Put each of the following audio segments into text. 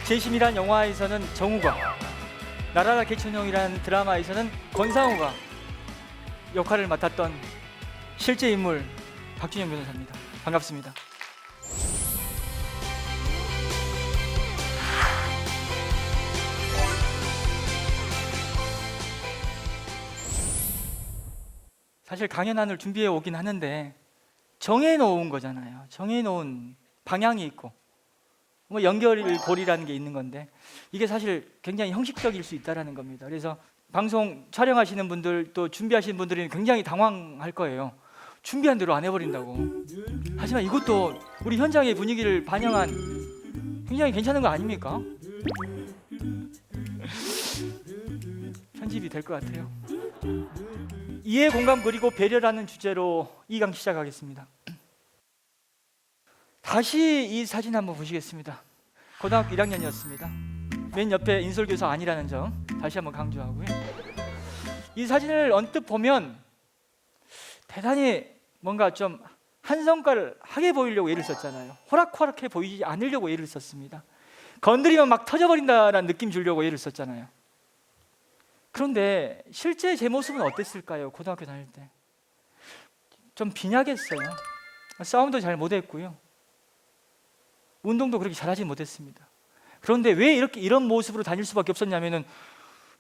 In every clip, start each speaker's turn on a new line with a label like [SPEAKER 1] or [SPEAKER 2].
[SPEAKER 1] 재심이란 영화에서는 정우가, 나라라 개천형이라는 드라마에서는 권상우가 역할을 맡았던 실제 인물 박준영 변호사입니다. 반갑습니다. 사실 강연안을 준비해 오긴 하는데 정해놓은 거잖아요. 정해놓은 방향이 있고 뭐 연결고리라는 게 있는 건데 이게 사실 굉장히 형식적일 수 있다는 겁니다. 그래서 방송 촬영하시는 분들 또 준비하시는 분들이 굉장히 당황할 거예요. 준비한 대로 안 해버린다고. 하지만 이것도 우리 현장의 분위기를 반영한 굉장히 괜찮은 거 아닙니까? 편집이 될 것 같아요. 이해, 공감, 그리고 배려라는 주제로 이 강 시작하겠습니다. 다시 이 사진 한번 보시겠습니다. 고등학교 1학년이었습니다. 맨 옆에 인솔교사 아니라는 점 다시 한번 강조하고요. 이 사진을 언뜻 보면 대단히 뭔가 좀 한 성과를 하게 보이려고 애를 썼잖아요. 호락호락해 보이지 않으려고 애를 썼습니다. 건드리면 막 터져버린다라는 느낌 주려고 애를 썼잖아요. 그런데 실제 제 모습은 어땠을까요? 고등학교 다닐 때 좀 빈약했어요. 싸움도 잘 못했고요. 운동도 그렇게 잘하지 못했습니다. 그런데 왜 이런 모습으로 다닐 수밖에 없었냐면은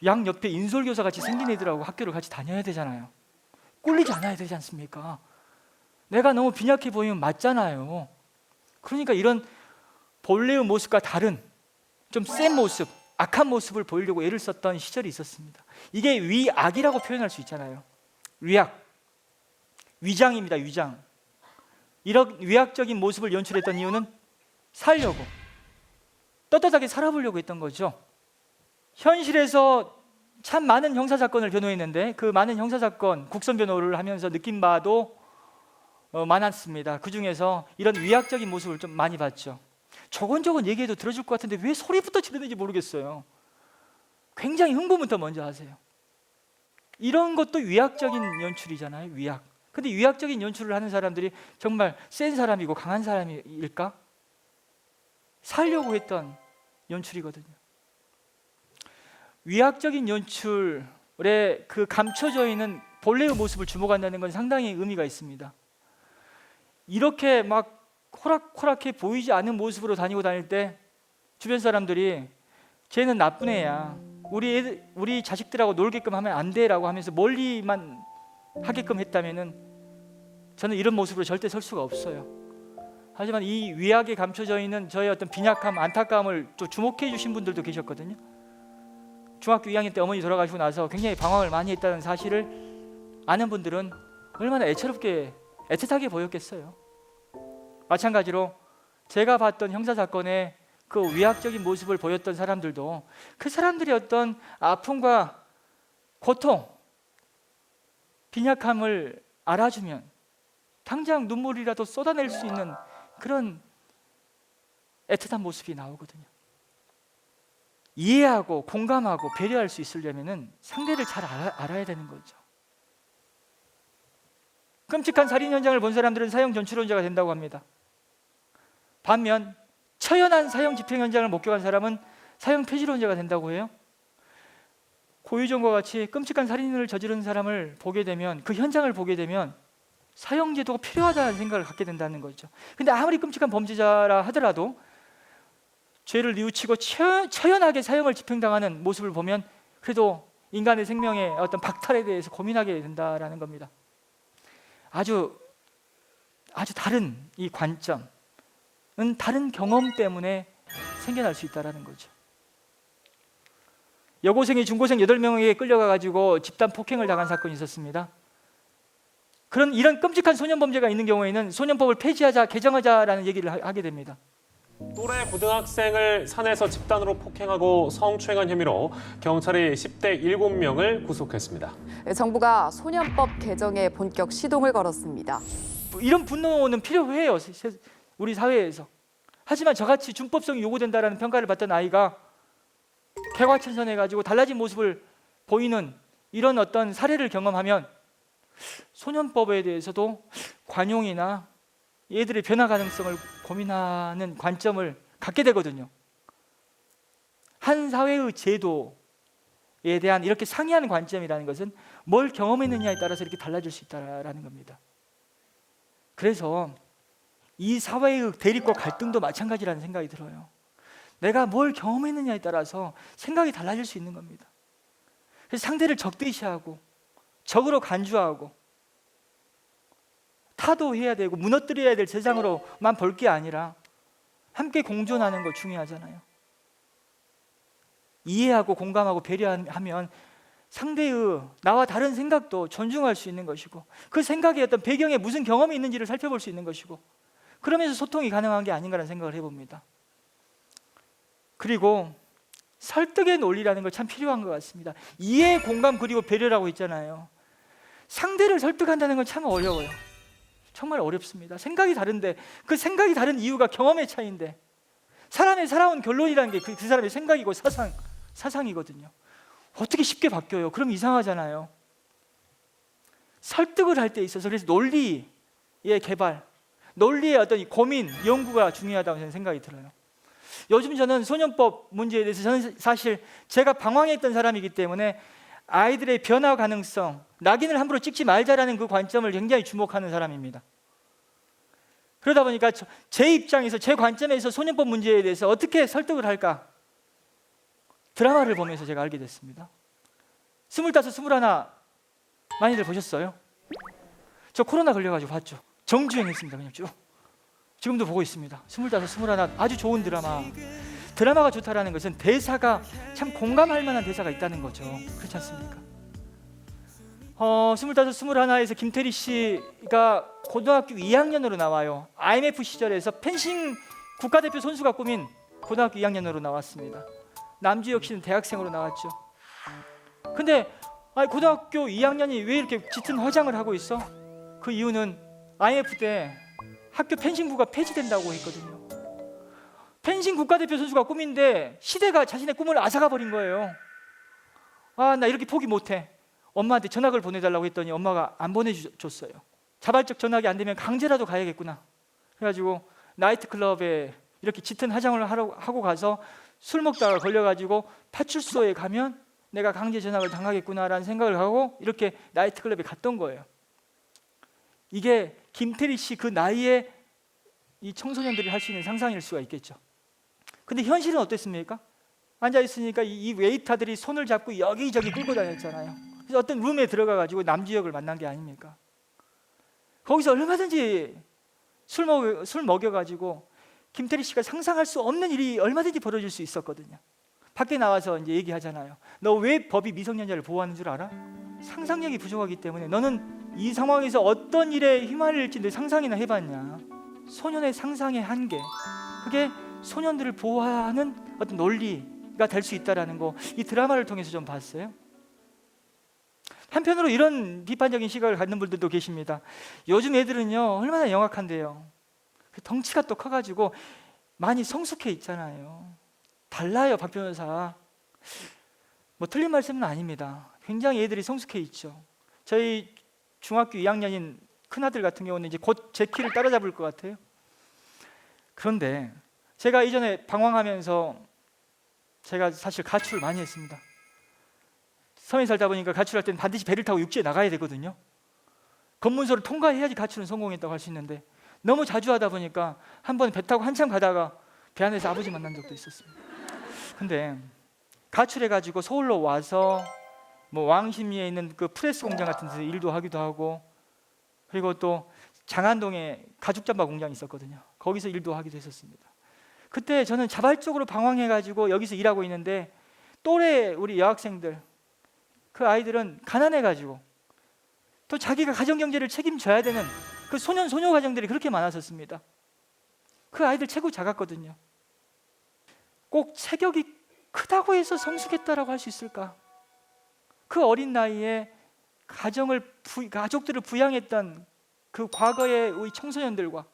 [SPEAKER 1] 양 옆에 인솔교사 같이 생긴 애들하고 학교를 같이 다녀야 되잖아요. 꿀리지 않아야 되지 않습니까? 내가 너무 빈약해 보이면 맞잖아요. 그러니까 이런 본래의 모습과 다른 좀 센 모습, 악한 모습을 보이려고 애를 썼던 시절이 있었습니다. 이게 위악이라고 표현할 수 있잖아요. 위악, 위장입니다. 위장. 이런 위악적인 모습을 연출했던 이유는 살려고, 떳떳하게 살아보려고 했던 거죠. 현실에서 참 많은 형사사건을 변호했는데 그 많은 형사사건 국선 변호를 하면서 느낀 바도 많았습니다. 그 중에서 이런 위약적인 모습을 좀 많이 봤죠. 조곤조곤 얘기해도 들어줄 것 같은데 왜 소리부터 지르는지 모르겠어요. 굉장히 흥분부터 먼저 하세요. 이런 것도 위약적인 연출이잖아요. 위약. 근데 위약적인 연출을 하는 사람들이 정말 센 사람이고 강한 사람일까? 살려고 했던 연출이거든요. 위약적인 연출에 그 감춰져 있는 본래의 모습을 주목한다는 건 상당히 의미가 있습니다. 이렇게 막 호락호락해 보이지 않는 모습으로 다닐 때 주변 사람들이 쟤는 나쁜 애야, 우리 자식들하고 놀게끔 하면 안 돼라고 하면서 멀리만 하게끔 했다면은 저는 이런 모습으로 절대 설 수가 없어요. 하지만 이 위약에 감춰져 있는 저의 어떤 빈약함, 안타까움을 또 주목해 주신 분들도 계셨거든요. 중학교 2학년 때 어머니 돌아가시고 나서 굉장히 방황을 많이 했다는 사실을 아는 분들은 얼마나 애처롭게, 애틋하게 보였겠어요. 마찬가지로 제가 봤던 형사사건의 그 위약적인 모습을 보였던 사람들도 그 사람들의 어떤 아픔과 고통, 빈약함을 알아주면 당장 눈물이라도 쏟아낼 수 있는 그런 애틋한 모습이 나오거든요. 이해하고 공감하고 배려할 수 있으려면 상대를 잘 알아야 되는 거죠. 끔찍한 살인 현장을 본 사람들은 사형 전출원자가 된다고 합니다. 반면 처연한 사형 집행 현장을 목격한 사람은 사형 폐지론자가 된다고 해요. 고유정과 같이 끔찍한 살인을 저지른 사람을 보게 되면, 그 현장을 보게 되면 사형제도가 필요하다는 생각을 갖게 된다는 거죠. 근데 아무리 끔찍한 범죄자라 하더라도 죄를 뉘우치고 처연하게 사형을 집행당하는 모습을 보면 그래도 인간의 생명의 어떤 박탈에 대해서 고민하게 된다는 겁니다. 아주 다른 이 관점은 다른 경험 때문에 생겨날 수 있다는 거죠. 여고생이 중고생 8명에게 끌려가가지고 집단 폭행을 당한 사건이 있었습니다. 이런 끔찍한 소년범죄가 있는 경우에는 소년법을 폐지하자, 개정하자라는 얘기를 하게 됩니다.
[SPEAKER 2] 또래 고등학생을 산에서 집단으로 폭행하고 성추행한 혐의로 경찰이 10대 7명을 구속했습니다.
[SPEAKER 3] 정부가 소년법 개정에 본격 시동을 걸었습니다.
[SPEAKER 1] 이런 분노는 필요해요, 우리 사회에서. 하지만 저같이 준법성이 요구된다는 평가를 받던 아이가 개과천선해가지고 달라진 모습을 보이는 이런 어떤 사례를 경험하면 소년법에 대해서도 관용이나 얘들의 변화 가능성을 고민하는 관점을 갖게 되거든요. 한 사회의 제도에 대한 이렇게 상이하는 관점이라는 것은 뭘 경험했느냐에 따라서 이렇게 달라질 수 있다라는 겁니다. 그래서 이 사회의 대립과 갈등도 마찬가지라는 생각이 들어요. 내가 뭘 경험했느냐에 따라서 생각이 달라질 수 있는 겁니다. 그래서 상대를 적대시하고 적으로 간주하고 타도해야 되고 무너뜨려야 될 세상으로만 볼 게 아니라 함께 공존하는 거 중요하잖아요. 이해하고 공감하고 배려하면 상대의 나와 다른 생각도 존중할 수 있는 것이고 그 생각의 어떤 배경에 무슨 경험이 있는지를 살펴볼 수 있는 것이고 그러면서 소통이 가능한 게 아닌가라는 생각을 해봅니다. 그리고 설득의 논리라는 거 참 필요한 것 같습니다. 이해, 공감, 그리고 배려라고 있잖아요. 상대를 설득한다는 건 참 어려워요. 정말 어렵습니다. 생각이 다른데 그 생각이 다른 이유가 경험의 차이인데 사람의 살아온 결론이라는 게 그 사람의 생각이고 사상이거든요. 어떻게 쉽게 바뀌어요? 그럼 이상하잖아요. 설득을 할 때 있어서 그래서 논리의 개발, 논리의 어떤 이 고민, 연구가 중요하다고 저는 생각이 들어요. 요즘 저는 소년법 문제에 대해서 저는 사실 제가 방황했던 사람이기 때문에 아이들의 변화 가능성, 낙인을 함부로 찍지 말자라는 그 관점을 굉장히 주목하는 사람입니다. 그러다 보니까 제 입장에서 제 관점에서 소년법 문제에 대해서 어떻게 설득을 할까? 드라마를 보면서 제가 알게 됐습니다. 25, 21 많이들 보셨어요? 저 코로나 걸려가지고 봤죠. 정주행했습니다. 그냥 쭉. 지금도 보고 있습니다. 25, 21 아주 좋은 드라마. 드라마가 좋다라는 것은 대사가 참 공감할 만한 대사가 있다는 거죠. 그렇지 않습니까? 25, 21에서 김태리 씨가 고등학교 2학년으로 나와요. IMF 시절에서 펜싱 국가대표 선수가 꾸민 고등학교 2학년으로 나왔습니다. 남주혁 씨는 대학생으로 나왔죠. 근데 고등학교 2학년이 왜 이렇게 짙은 화장을 하고 있어? 그 이유는 IMF 때 학교 펜싱부가 폐지된다고 했거든요. 펜싱 국가대표 선수가 꿈인데 시대가 자신의 꿈을 앗아가 버린 거예요. 나 이렇게 포기 못해. 엄마한테 전학을 보내달라고 했더니 엄마가 안 보내줬어요. 자발적 전학이 안 되면 강제라도 가야겠구나. 그래가지고 나이트클럽에 이렇게 짙은 화장을 하고 가서 술 먹다가 걸려가지고 파출소에 가면 내가 강제 전학을 당하겠구나라는 생각을 하고 이렇게 나이트클럽에 갔던 거예요. 이게 김태리 씨 그 나이에 이 청소년들이 할 수 있는 상상일 수가 있겠죠. 근데 현실은 어땠습니까? 앉아있으니까 이 웨이터들이 손을 잡고 여기저기 끌고 다녔잖아요. 그래서 어떤 룸에 들어가가지고 남주혁을 만난 게 아닙니까? 거기서 얼마든지 술 먹여가지고 김태리 씨가 상상할 수 없는 일이 얼마든지 벌어질 수 있었거든요. 밖에 나와서 이제 얘기하잖아요. 너 왜 법이 미성년자를 보호하는 줄 알아? 상상력이 부족하기 때문에 너는 이 상황에서 어떤 일에 휘말릴지 내 상상이나 해봤냐? 소년의 상상의 한계, 그게 소년들을 보호하는 어떤 논리가 될 수 있다라는 거, 이 드라마를 통해서 좀 봤어요. 한편으로 이런 비판적인 시각을 갖는 분들도 계십니다. 요즘 애들은요 얼마나 영악한데요. 덩치가 또 커가지고 많이 성숙해 있잖아요. 달라요, 박 변호사. 뭐 틀린 말씀은 아닙니다. 굉장히 애들이 성숙해 있죠. 저희 중학교 2학년인 큰아들 같은 경우는 이제 곧 제 키를 따라잡을 것 같아요. 그런데 제가 이전에 방황하면서 제가 사실 가출을 많이 했습니다. 섬에 살다 보니까 가출할 때는 반드시 배를 타고 육지에 나가야 되거든요. 검문소를 통과해야지 가출은 성공했다고 할 수 있는데 너무 자주 하다 보니까 한 번 배 타고 한참 가다가 배 안에서 아버지 만난 적도 있었습니다. 근데 가출해가지고 서울로 와서 뭐 왕십리에 있는 그 프레스 공장 같은 데서 일도 하기도 하고, 그리고 또 장안동에 가죽 잠바 공장이 있었거든요. 거기서 일도 하기도 했었습니다. 그때 저는 자발적으로 방황해가지고 여기서 일하고 있는데 또래 우리 여학생들, 그 아이들은 가난해가지고 또 자기가 가정 경제를 책임져야 되는 그 소년 소녀 가정들이 그렇게 많았었습니다. 그 아이들 체구 작았거든요. 꼭 체격이 크다고 해서 성숙했다라고 할 수 있을까? 그 어린 나이에 가족들을 부양했던 그 과거의 우리 청소년들과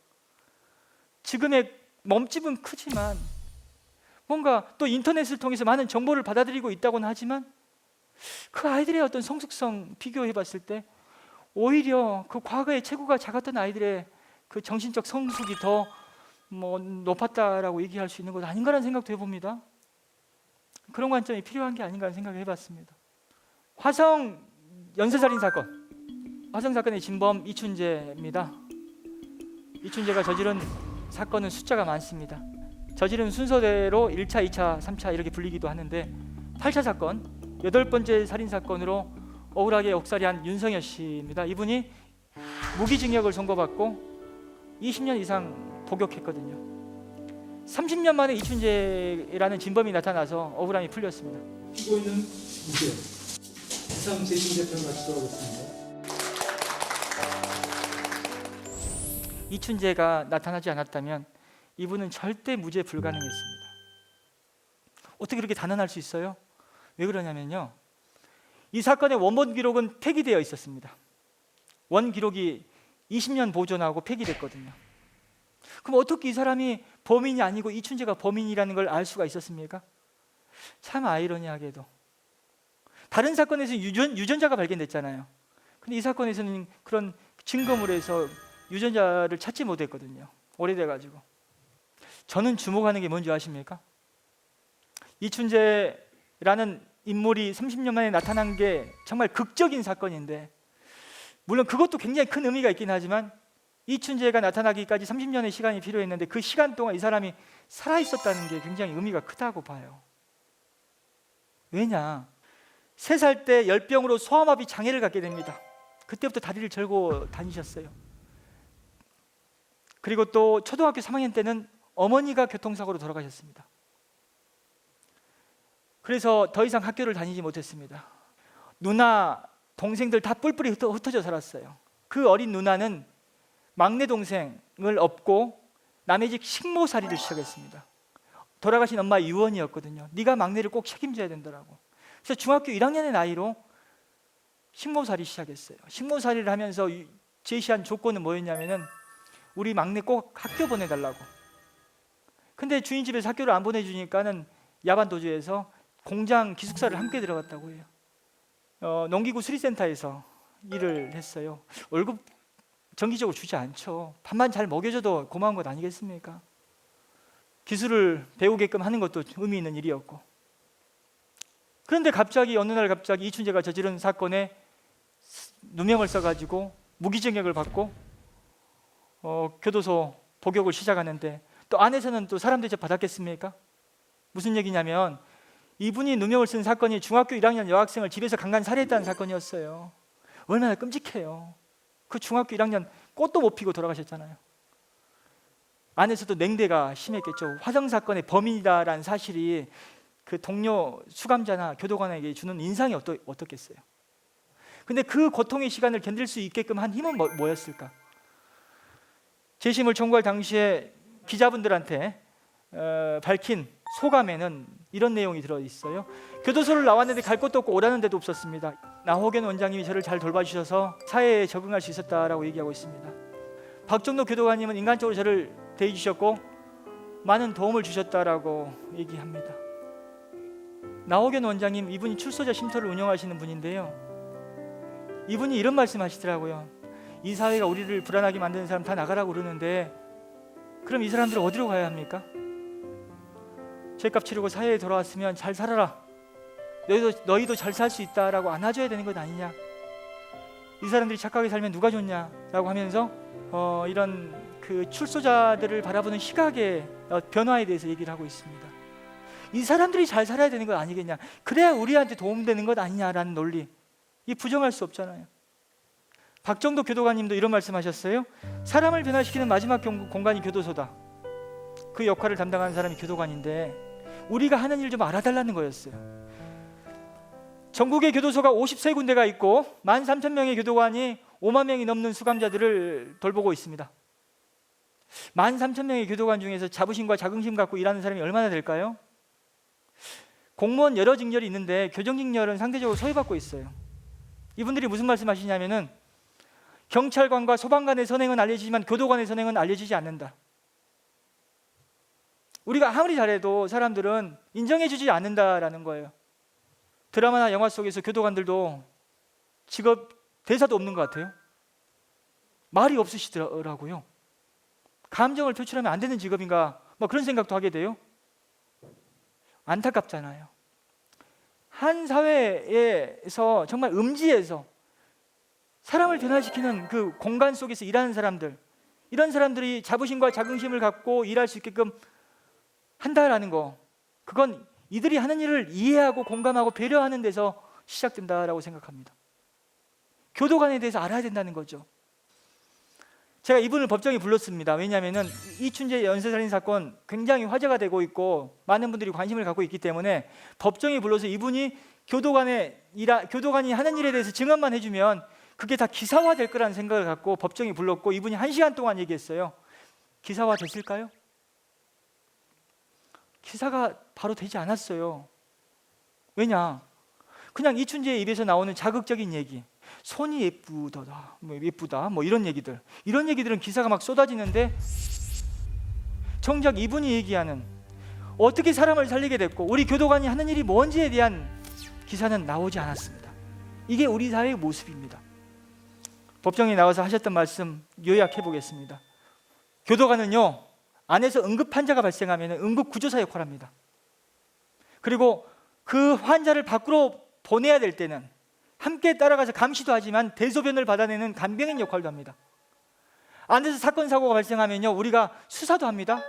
[SPEAKER 1] 지금의 몸집은 크지만 뭔가 또 인터넷을 통해서 많은 정보를 받아들이고 있다고는 하지만 그 아이들의 어떤 성숙성 비교해 봤을 때 오히려 그 과거에 체구가 작았던 아이들의 그 정신적 성숙이 더 높았다라고 얘기할 수 있는 것 아닌가라는 생각도 해봅니다. 그런 관점이 필요한 게 아닌가 생각을 해봤습니다. 화성 연쇄살인 사건, 화성 사건의 진범 이춘재입니다. 이춘재가 저지른 사건은 숫자가 많습니다. 저지른 순서대로 1차, 2차, 3차 이렇게 불리기도 하는데 8차 사건, 8번째 살인 사건으로 억울하게 역살이한 윤성여 씨입니다. 이분이 무기징역을 선고받고 20년 이상 복역했거든요. 30년 만에 이춘재라는 진범이 나타나서 억울함이 풀렸습니다.
[SPEAKER 4] 피고인은 무죄. 이상 재심 재판 마치도록 하겠습니다.
[SPEAKER 1] 이춘재가 나타나지 않았다면 이분은 절대 무죄 불가능했습니다. 어떻게 그렇게 단언할 수 있어요? 왜 그러냐면요, 이 사건의 원본 기록은 폐기되어 있었습니다. 원 기록이 20년 보존하고 폐기됐거든요. 그럼 어떻게 이 사람이 범인이 아니고 이춘재가 범인이라는 걸 알 수가 있었습니까? 참 아이러니하게도 다른 사건에서 유전자가 발견됐잖아요. 근데 이 사건에서는 그런 증거물에서 유전자를 찾지 못했거든요. 오래돼가지고. 저는 주목하는 게 뭔지 아십니까? 이춘재라는 인물이 30년 만에 나타난 게 정말 극적인 사건인데, 물론 그것도 굉장히 큰 의미가 있긴 하지만 이춘재가 나타나기까지 30년의 시간이 필요했는데 그 시간 동안 이 사람이 살아있었다는 게 굉장히 의미가 크다고 봐요. 왜냐? 3살 때 열병으로 소아마비 장애를 갖게 됩니다. 그때부터 다리를 절고 다니셨어요. 그리고 또 초등학교 3학년 때는 어머니가 교통사고로 돌아가셨습니다. 그래서 더 이상 학교를 다니지 못했습니다. 누나, 동생들 다 뿔뿔이 흩어져 살았어요. 그 어린 누나는 막내 동생을 업고 남의 집 식모살이를 시작했습니다. 돌아가신 엄마의 유언이었거든요. 네가 막내를 꼭 책임져야 된다라고. 그래서 중학교 1학년의 나이로 식모살이 시작했어요. 식모살이를 하면서 제시한 조건은 뭐였냐면은 우리 막내 꼭 학교 보내달라고. 근데 주인 집에서 학교를 안 보내주니까는 야반 도주해서 공장 기숙사를 함께 들어갔다고 해요. 농기구 수리센터에서 일을 했어요. 월급 정기적으로 주지 않죠. 밥만 잘 먹여줘도 고마운 것 아니겠습니까? 기술을 배우게끔 하는 것도 의미 있는 일이었고. 그런데 갑자기 어느 날 갑자기 이춘재가 저지른 사건에 누명을 써가지고 무기징역을 받고 교도소 복역을 시작하는데, 또 안에서는 또 사람 대접 받았겠습니까? 무슨 얘기냐면 이분이 누명을 쓴 사건이 중학교 1학년 여학생을 집에서 강간 살해했다는 사건이었어요. 얼마나 끔찍해요. 그 중학교 1학년 꽃도 못 피고 돌아가셨잖아요. 안에서도 냉대가 심했겠죠. 화성 사건의 범인이다라는 사실이 그 동료 수감자나 교도관에게 주는 인상이 어떻겠어요? 근데 그 고통의 시간을 견딜 수 있게끔 한 힘은 뭐였을까? 재심을 청구할 당시에 기자분들한테 밝힌 소감에는 이런 내용이 들어있어요. 교도소를 나왔는데 갈 곳도 없고 오라는 데도 없었습니다. 나호견 원장님이 저를 잘 돌봐주셔서 사회에 적응할 수 있었다라고 얘기하고 있습니다. 박정도 교도관님은 인간적으로 저를 대해주셨고 많은 도움을 주셨다라고 얘기합니다. 나호견 원장님, 이분이 출소자 쉼터를 운영하시는 분인데요, 이분이 이런 말씀하시더라고요. 이 사회가 우리를 불안하게 만드는 사람 다 나가라고 그러는데 그럼 이 사람들은 어디로 가야 합니까? 죄값 치르고 사회에 돌아왔으면 잘 살아라, 너희도 잘 살 수 있다라고 안아줘야 되는 것 아니냐, 이 사람들이 착하게 살면 누가 좋냐라고 하면서 이런 그 출소자들을 바라보는 시각의 변화에 대해서 얘기를 하고 있습니다. 이 사람들이 잘 살아야 되는 것 아니겠냐, 그래야 우리한테 도움되는 것 아니냐라는 논리, 이 부정할 수 없잖아요. 박정도 교도관님도 이런 말씀하셨어요. 사람을 변화시키는 마지막 공간이 교도소다. 그 역할을 담당하는 사람이 교도관인데 우리가 하는 일 좀 알아달라는 거였어요. 전국에 교도소가 53군데가 있고 13,000명의 교도관이 5만 명이 넘는 수감자들을 돌보고 있습니다. 13,000명의 교도관 중에서 자부심과 자긍심 갖고 일하는 사람이 얼마나 될까요? 공무원 여러 직렬이 있는데 교정직렬은 상대적으로 소외받고 있어요. 이분들이 무슨 말씀하시냐면은 경찰관과 소방관의 선행은 알려지지만 교도관의 선행은 알려지지 않는다. 우리가 아무리 잘해도 사람들은 인정해주지 않는다라는 거예요. 드라마나 영화 속에서 교도관들도 직업 대사도 없는 것 같아요. 말이 없으시더라고요. 감정을 표출하면 안 되는 직업인가, 뭐 그런 생각도 하게 돼요. 안타깝잖아요. 한 사회에서 정말 음지에서 사람을 변화시키는 그 공간 속에서 일하는 사람들, 이런 사람들이 자부심과 자긍심을 갖고 일할 수 있게끔 한다라는 거, 그건 이들이 하는 일을 이해하고 공감하고 배려하는 데서 시작된다라고 생각합니다. 교도관에 대해서 알아야 된다는 거죠. 제가 이분을 법정에 불렀습니다. 왜냐하면 이춘재 연쇄살인 사건 굉장히 화제가 되고 있고 많은 분들이 관심을 갖고 있기 때문에 법정에 불러서 이분이 교도관이 하는 일에 대해서 증언만 해주면 그게 다 기사화 될 거라는 생각을 갖고 법정에 불렀고, 이분이 1시간 동안 얘기했어요. 기사화 됐을까요? 기사가 바로 되지 않았어요. 왜냐? 그냥 이춘재의 입에서 나오는 자극적인 얘기, 손이 예쁘다, 뭐 이런 얘기들은 기사가 막 쏟아지는데, 정작 이분이 얘기하는 어떻게 사람을 살리게 됐고 우리 교도관이 하는 일이 뭔지에 대한 기사는 나오지 않았습니다. 이게 우리 사회의 모습입니다. 법정에 나와서 하셨던 말씀 요약해 보겠습니다. 교도관은요, 안에서 응급 환자가 발생하면 응급 구조사 역할을 합니다. 그리고 그 환자를 밖으로 보내야 될 때는 함께 따라가서 감시도 하지만 대소변을 받아내는 간병인 역할도 합니다. 안에서 사건 사고가 발생하면요, 우리가 수사도 합니다.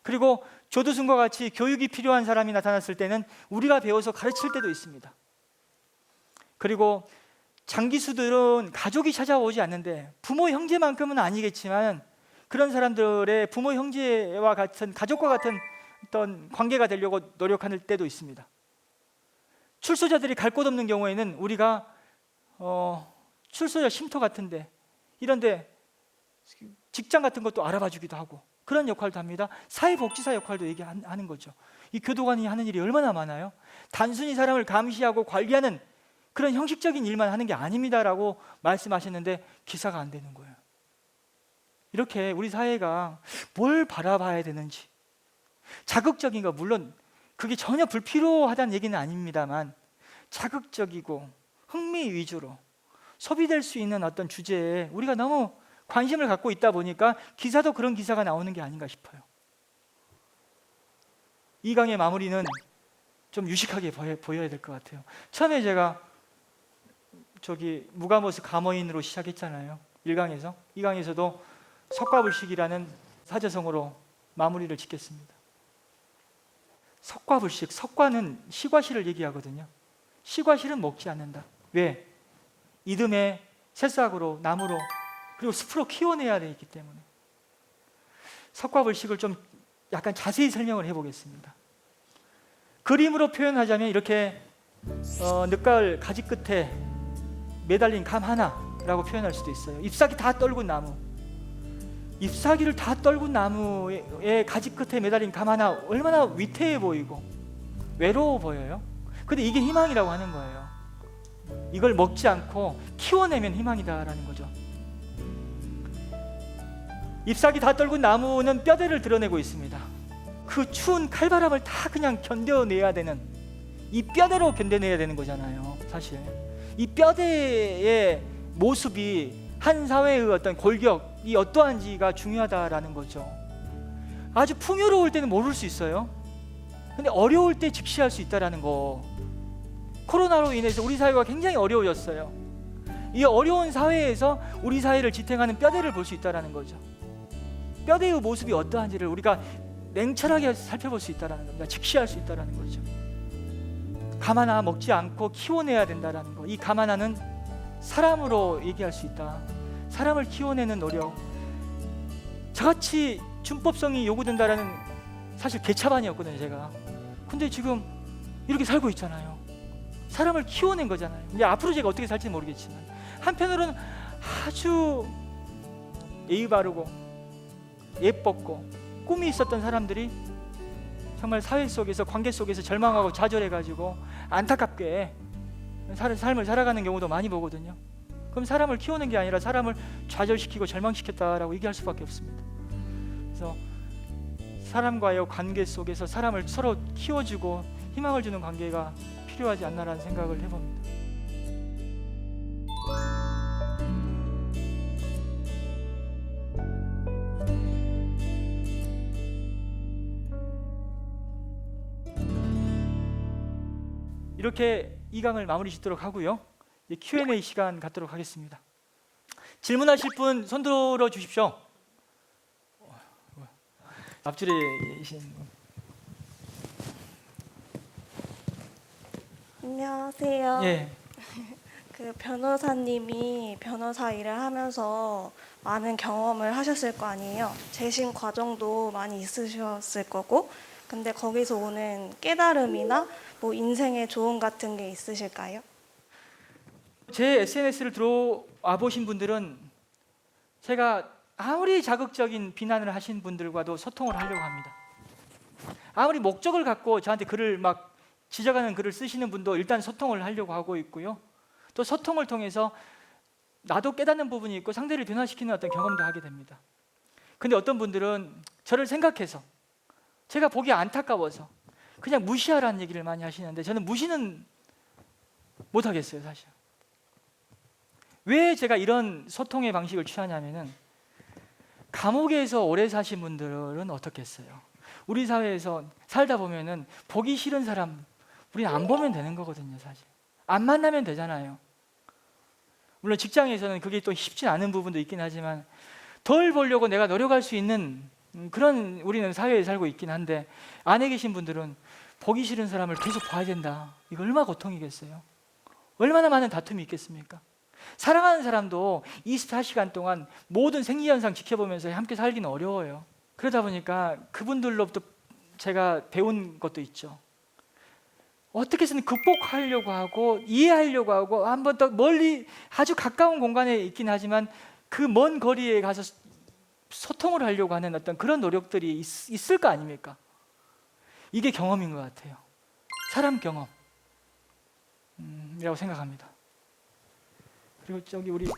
[SPEAKER 1] 그리고 조두순과 같이 교육이 필요한 사람이 나타났을 때는 우리가 배워서 가르칠 때도 있습니다. 그리고 장기수들은 가족이 찾아오지 않는데, 부모 형제만큼은 아니겠지만 그런 사람들의 부모 형제와 같은, 가족과 같은 어떤 관계가 되려고 노력할 때도 있습니다. 출소자들이 갈 곳 없는 경우에는 우리가 출소자 쉼터 같은데, 이런데 직장 같은 것도 알아봐 주기도 하고 그런 역할도 합니다. 사회복지사 역할도 얘기하는 거죠. 이 교도관이 하는 일이 얼마나 많아요. 단순히 사람을 감시하고 관리하는 그런 형식적인 일만 하는 게 아닙니다라고 말씀하셨는데 기사가 안 되는 거예요. 이렇게 우리 사회가 뭘 바라봐야 되는지, 자극적인 거, 물론 그게 전혀 불필요하다는 얘기는 아닙니다만, 자극적이고 흥미 위주로 소비될 수 있는 어떤 주제에 우리가 너무 관심을 갖고 있다 보니까 기사도 그런 기사가 나오는 게 아닌가 싶어요. 이 강의 마무리는 좀 유식하게 보여야 될 것 같아요. 처음에 제가 무가모스 감어인으로 시작했잖아요. 1강에서. 2강에서도 석가불식이라는 사자성어로 마무리를 짓겠습니다. 석가불식, 석가는 시과실을 얘기하거든요. 시과실은 먹지 않는다. 왜? 이듬해 새싹으로, 나무로, 그리고 숲으로 키워내야 되기 때문에. 석가불식을 좀 약간 자세히 설명을 해보겠습니다. 그림으로 표현하자면 이렇게 늦가을 가지 끝에 매달린 감 하나라고 표현할 수도 있어요. 잎사귀 다 떨군 나무. 잎사귀를 다 떨군 나무의 가지 끝에 매달린 감 하나, 얼마나 위태해 보이고 외로워 보여요. 근데 이게 희망이라고 하는 거예요. 이걸 먹지 않고 키워내면 희망이다라는 거죠. 잎사귀 다 떨군 나무는 뼈대를 드러내고 있습니다. 그 추운 칼바람을 다 그냥 견뎌내야 되는, 이 뼈대로 견뎌내야 되는 거잖아요. 사실 이 뼈대의 모습이 한 사회의 어떤 골격이 어떠한지가 중요하다라는 거죠. 아주 풍요로울 때는 모를 수 있어요. 근데 어려울 때 직시할 수 있다라는 거. 코로나로 인해서 우리 사회가 굉장히 어려워졌어요. 이 어려운 사회에서 우리 사회를 지탱하는 뼈대를 볼 수 있다라는 거죠. 뼈대의 모습이 어떠한지를 우리가 냉철하게 살펴볼 수 있다라는 겁니다. 직시할 수 있다라는 거죠. 감 하나 먹지 않고 키워내야 된다라는 거. 이 감 하나는 사람으로 얘기할 수 있다. 사람을 키워내는 노력. 저같이 준법성이 요구된다라는 사실 개차반이었거든요, 제가. 근데 지금 이렇게 살고 있잖아요. 사람을 키워낸 거잖아요. 이제 앞으로 제가 어떻게 살지는 모르겠지만, 한편으로는 아주 예의 바르고 예뻤고 꿈이 있었던 사람들이 정말 사회 속에서, 관계 속에서 절망하고 좌절해가지고 안타깝게 삶을 살아가는 경우도 많이 보거든요. 그럼 사람을 키우는 게 아니라 사람을 좌절시키고 절망시켰다라고 얘기할 수밖에 없습니다. 그래서 사람과의 관계 속에서 사람을 서로 키워주고 희망을 주는 관계가 필요하지 않나라는 생각을 해봅니다. 이렇게 2강을 마무리 짓도록 하고요. 이제 Q&A 시간 갖도록 하겠습니다. 질문하실 분 손 들어 주십시오. 앞줄에 계신 분.
[SPEAKER 5] 안녕하세요.
[SPEAKER 1] 예.
[SPEAKER 5] 그 변호사님이 변호사 일을 하면서 많은 경험을 하셨을 거 아니에요. 재심 과정도 많이 있으셨을 거고. 근데 거기서 오는 깨달음이나 뭐 인생의 조언 같은 게 있으실까요?
[SPEAKER 1] 제 SNS를 들어와 보신 분들은 제가 아무리 자극적인 비난을 하신 분들과도 소통을 하려고 합니다. 아무리 목적을 갖고 저한테 글을 막 지적하는 글을 쓰시는 분도 일단 소통을 하려고 하고 있고요. 또 소통을 통해서 나도 깨닫는 부분이 있고 상대를 변화시키는 어떤 경험도 하게 됩니다. 근데 어떤 분들은 저를 생각해서 제가 보기 안타까워서 그냥 무시하라는 얘기를 많이 하시는데 저는 무시는 못하겠어요, 사실. 왜 제가 이런 소통의 방식을 취하냐면은 감옥에서 오래 사신 분들은 어떻겠어요? 우리 사회에서 살다 보면은 보기 싫은 사람 우리는 안 보면 되는 거거든요, 사실. 안 만나면 되잖아요. 물론 직장에서는 그게 또 쉽지 않은 부분도 있긴 하지만 덜 보려고 내가 노력할 수 있는 그런 우리는 사회에 살고 있긴 한데 안에 계신 분들은 보기 싫은 사람을 계속 봐야 된다. 이거 얼마나 고통이겠어요? 얼마나 많은 다툼이 있겠습니까? 사랑하는 사람도 24시간 동안 모든 생리현상 지켜보면서 함께 살기는 어려워요. 그러다 보니까 그분들로부터 제가 배운 것도 있죠. 어떻게 해서는 극복하려고 하고 이해하려고 하고 한 번 더 멀리 아주 가까운 공간에 있긴 하지만 그 먼 거리에 가서 소통을 하려고 하는 어떤 그런 노력들이 있을 거 아닙니까? 이게 경험인 것 같아요. 사람 경험 이라고 생각합니다. 그리고 저기 우리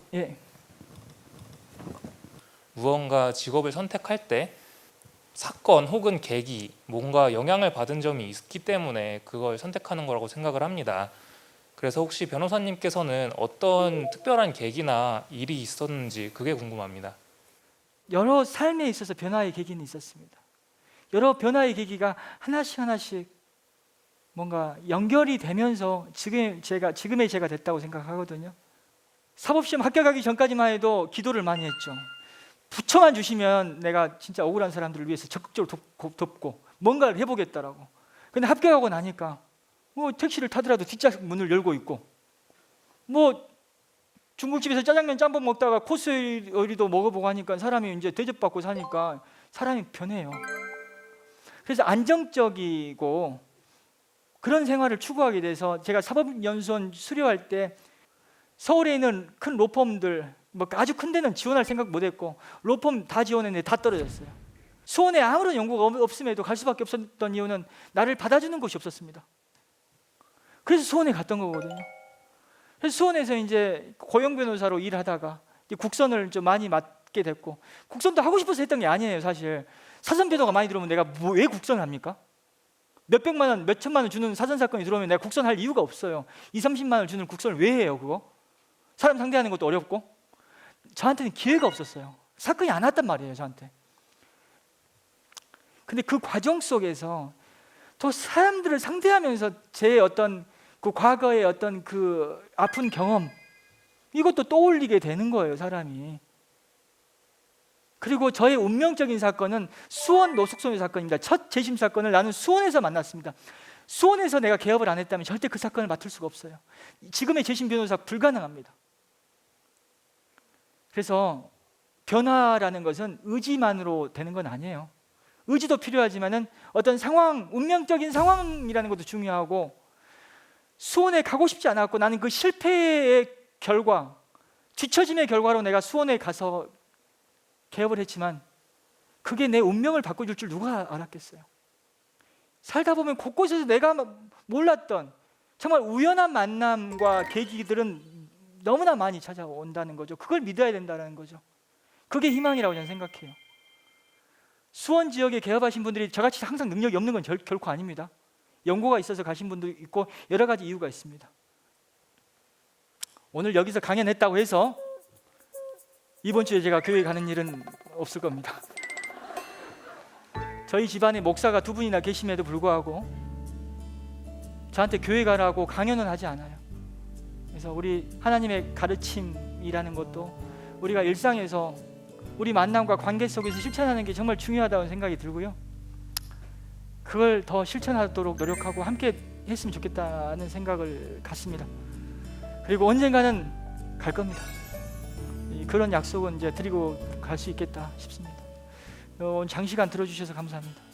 [SPEAKER 6] 무언가 직업을 선택할 때 사건 혹은 계기, 뭔가 영향을 받은 점이 있기 때문에 그걸 선택하는 거라고 생각을 합니다. 그래서 혹시 변호사님께서는 어떤 특별한 계기나 일이 있었는지 그게 궁금합니다.
[SPEAKER 1] 여러 삶에 있어서 변화의 계기는 있었습니다. 여러 변화의 계기가 하나씩 뭔가 연결이 되면서 지금의 제가 됐다고 생각하거든요. 사법시험 합격하기 전까지만 해도 기도를 많이 했죠. 부처만 주시면 내가 진짜 억울한 사람들을 위해서 적극적으로 돕고 뭔가를 해보겠다라고. 근데 합격하고 나니까 뭐 택시를 타더라도 뒷좌석 문을 열고 있고 뭐 중국집에서 짜장면 짬뽕 먹다가 코스 요리도 먹어보고 하니까 사람이 이제 대접받고 사니까 사람이 변해요. 그래서 안정적이고 그런 생활을 추구하게 돼서 제가 사법연수원 수료할 때 서울에 있는 큰 로펌들 뭐 아주 큰 데는 지원할 생각 못했고 로펌 다 지원했는데 다 떨어졌어요. 수원에 아무런 연구가 없음에도 갈 수밖에 없었던 이유는 나를 받아주는 곳이 없었습니다. 그래서 수원에 갔던 거거든요. 그래서 수원에서 이제 고용 변호사로 일하다가 이제 국선을 좀 많이 맡게 됐고 국선도 하고 싶어서 했던 게 아니에요, 사실. 사전 변호가 많이 들어오면 내가 왜 국선을 합니까? 몇백만 원, 몇천만 원 주는 사전 사건이 들어오면 내가 국선할 이유가 없어요. 2, 30만 원 주는 국선을 왜 해요, 그거? 사람 상대하는 것도 어렵고 저한테는 기회가 없었어요. 사건이 안 왔단 말이에요, 저한테. 근데 그 과정 속에서 또 사람들을 상대하면서 제 어떤 그 과거의 어떤 그 아픈 경험 이것도 떠올리게 되는 거예요, 사람이. 그리고 저의 운명적인 사건은 수원 노숙소녀 사건입니다. 첫 재심 사건을 나는 수원에서 만났습니다. 수원에서 내가 개업을 안 했다면 절대 그 사건을 맡을 수가 없어요. 지금의 재심 변호사 불가능합니다. 그래서 변화라는 것은 의지만으로 되는 건 아니에요. 의지도 필요하지만은 어떤 상황, 운명적인 상황이라는 것도 중요하고 수원에 가고 싶지 않았고 나는 그 실패의 결과, 뒤처짐의 결과로 내가 수원에 가서 개업을 했지만 그게 내 운명을 바꿔줄 줄 누가 알았겠어요. 살다 보면 곳곳에서 내가 몰랐던 정말 우연한 만남과 계기들은 너무나 많이 찾아온다는 거죠. 그걸 믿어야 된다는 거죠. 그게 희망이라고 저는 생각해요. 수원 지역에 개업하신 분들이 저같이 항상 능력이 없는 건 결코 아닙니다. 연고가 있어서 가신 분도 있고 여러 가지 이유가 있습니다. 오늘 여기서 강연했다고 해서 이번 주에 제가 교회 가는 일은 없을 겁니다. 저희 집안에 목사가 2분이나 계심에도 불구하고 저한테 교회 가라고 강연은 하지 않아요. 그래서 우리 하나님의 가르침이라는 것도 우리가 일상에서 우리 만남과 관계 속에서 실천하는 게 정말 중요하다는 생각이 들고요. 그걸 더 실천하도록 노력하고 함께 했으면 좋겠다는 생각을 갖습니다. 그리고 언젠가는 갈 겁니다. 그런 약속은 이제 드리고 갈 수 있겠다 싶습니다. 장시간 들어주셔서 감사합니다.